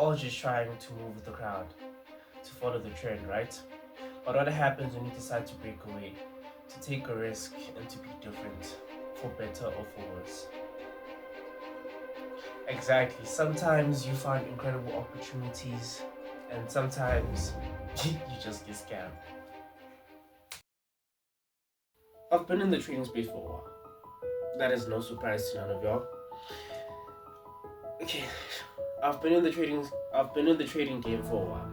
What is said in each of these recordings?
all just trying to move with the crowd, to follow the trend, right? But what happens when you decide to break away, to take a risk and to be different, for better or for worse? Exactly. Sometimes you find incredible opportunities, and sometimes you just get scammed. I've been in the trading space for a while. That is no surprise to none of y'all. Okay, I've been in the trading game for a while,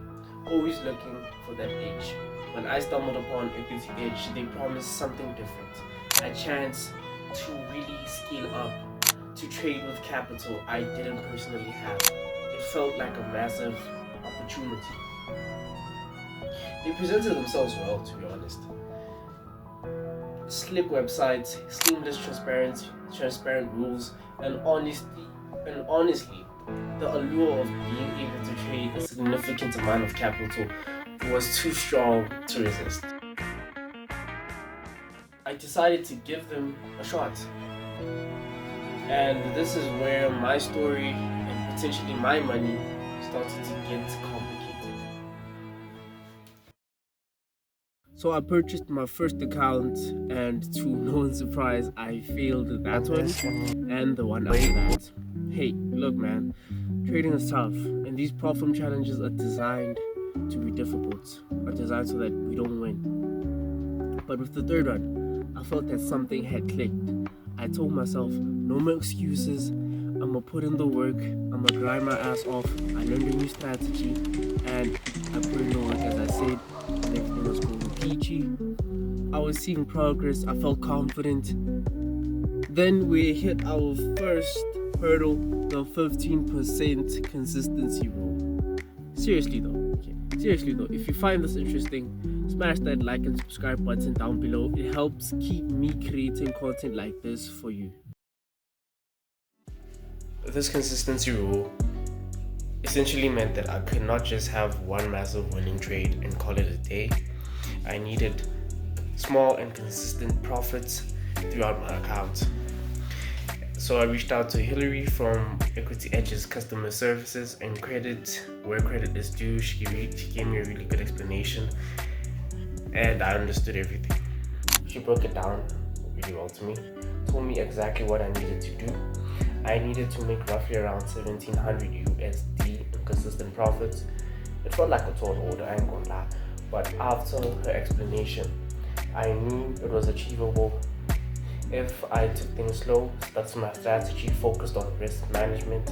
always looking for that edge. When I stumbled upon EquityEdge, they promised something different, a chance to really scale up, to trade with capital I didn't personally have. It felt like a massive opportunity. They presented themselves well, to be honest. Slick websites, seamless transparent rules, and honestly, the allure of being able to trade a significant amount of capital was too strong to resist. I decided to give them a shot. And this is where my story and potentially my money started to get complicated. So I purchased my first account, and to no one's surprise, I failed that one and the one after that. Hey, look man, trading is tough, and these problem challenges are designed to be difficult, are designed so that we don't win. But with the third one, I felt that something had clicked. I told myself, no more excuses, I'ma put in the work, I'ma grind my ass off. I learned a new strategy, and I put in the work as I said, and everything was going peachy. I was seeing progress, I felt confident. Then we hit our first hurdle, the 15% consistency rule. Seriously though, if you find this interesting, smash that like and subscribe button down below. It helps keep me creating content like this for you. This consistency rule essentially meant that I could not just have one massive winning trade and call it a day. I needed small and consistent profits throughout my account. So I reached out to Hillary from EquityEdge's customer services, and credit where credit is due, she gave me a really good explanation, and I understood everything. She broke it down really well to me, told me exactly what I needed to do. I needed to make roughly around 1700 USD in consistent profits. It felt like a tall order, I ain't gonna lie, but after her explanation, I knew it was achievable if I took things slow, stuck to my strategy, focused on risk management,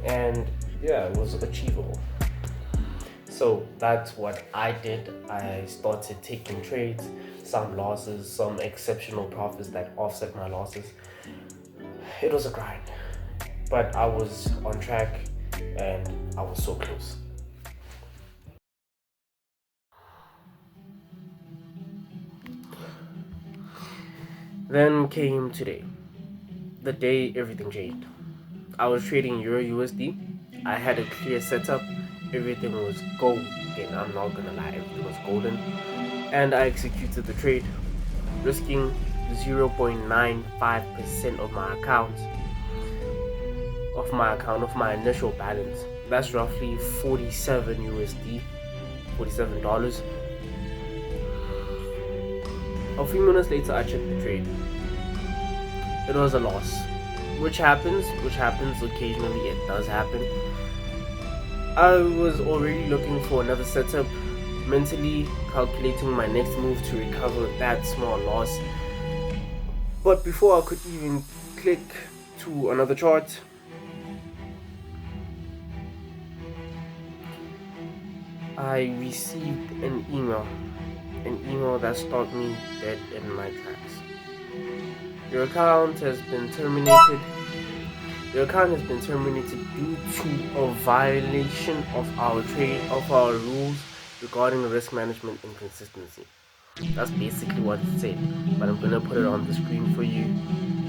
and yeah, it was achievable. So that's what I did. I started taking trades, some losses, some exceptional profits that offset my losses. It was a grind, but I was on track and I was so close. Then came today, the day everything changed. I was trading Euro USD. I had a clear setup. Everything was golden. I'm not gonna lie, everything was golden. And I executed the trade, risking 0.95% of my account, of my initial balance. That's roughly 47 USD, $47. A few minutes later, I checked the trade. It was a loss, which happens occasionally. It does happen. I was already looking for another setup, mentally calculating my next move to recover that small loss. But before I could even click to another chart, I received an email that stopped me dead in my tracks. Your account has been terminated. Your account has been terminated due to a violation of our rules regarding risk management and consistency. That's basically what it said, but I'm gonna put it on the screen for you,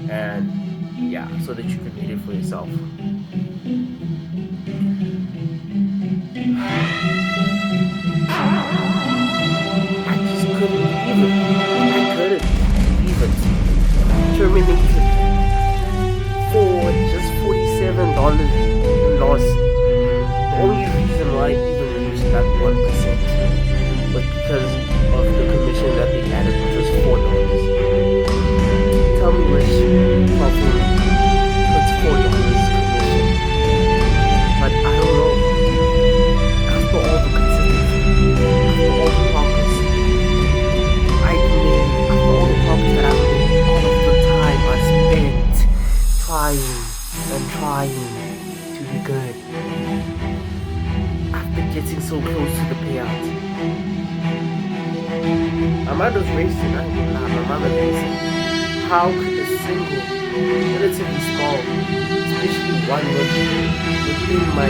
and yeah, so that you can read it for yourself. I just couldn't believe it. Terminated for just $47 in loss. that 1%, but because of the commission that they added, which was $4. Tell me which platform puts $4 commission, but I don't know. After all the consistency, after all the progress I've made, after all the progress that I've made, all of the time I spent trying and trying to be good, after getting so close to the payout, my mind was racing. I ain't gonna lie, my mind was racing. How could a single, relatively small, especially one within my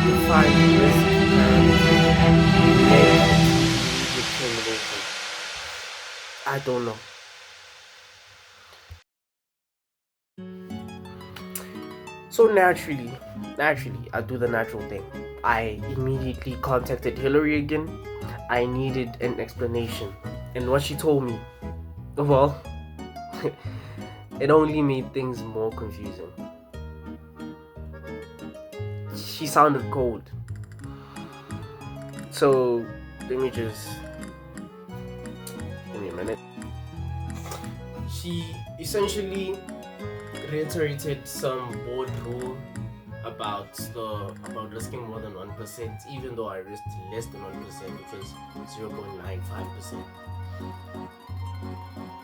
defined risk parameters, make determination? I don't know. So naturally, I do the natural thing. I immediately contacted Hillary again. I needed an explanation. And what she told me, well, it only made things more confusing. She sounded cold. So, let me just... give me a minute. She essentially reiterated some board rule about risking more than 1%, even though I risked less than 1%, which was 0.95%.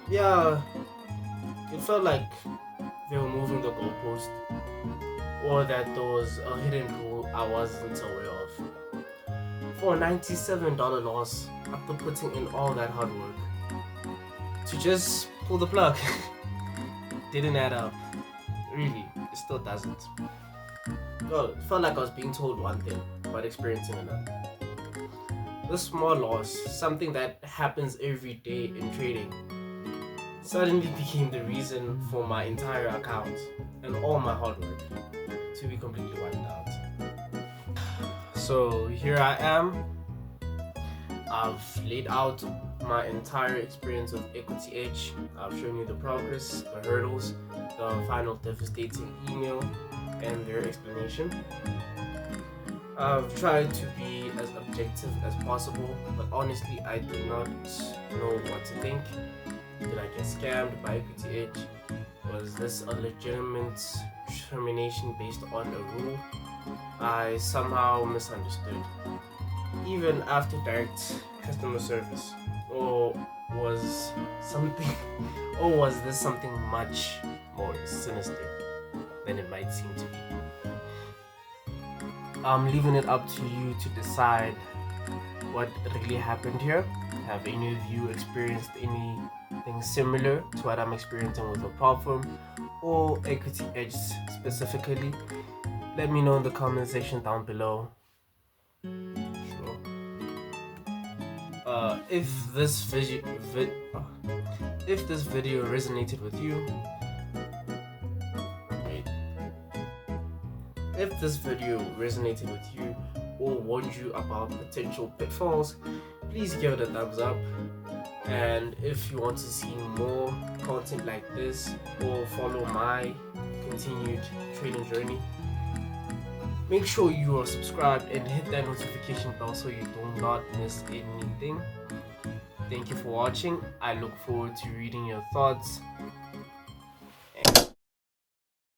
Yeah, it felt like they were moving the goalpost, or that there was a hidden rule I wasn't aware of. For a $97 loss, after putting in all that hard work, to just pull the plug didn't add up. Really, it still doesn't. Well, it felt like I was being told one thing, but experiencing another. This small loss, something that happens every day in trading, suddenly became the reason for my entire account and all my hard work to be completely wiped out. So here I am. I've laid out my entire experience with EquityEdge. I've shown you the progress, the hurdles, the final devastating email, and their explanation. I've tried to be as objective as possible, but honestly, I do not know what to think. Did I get scammed by EquityEdge? Was this a legitimate termination based on a rule I somehow misunderstood, even after direct customer service? Or was this something much more sinister than it might seem to be? I'm leaving it up to you to decide what really happened here. Have any of you experienced anything similar to what I'm experiencing with the platform or EquityEdge specifically? Let me know in the comment section down below. Sure. If this video resonated with you, if this video resonated with you or warned you about potential pitfalls, please give it a thumbs up. And if you want to see more content like this or follow my continued trading journey, make sure you are subscribed and hit that notification bell so you do not miss anything. Thank you for watching. I look forward to reading your thoughts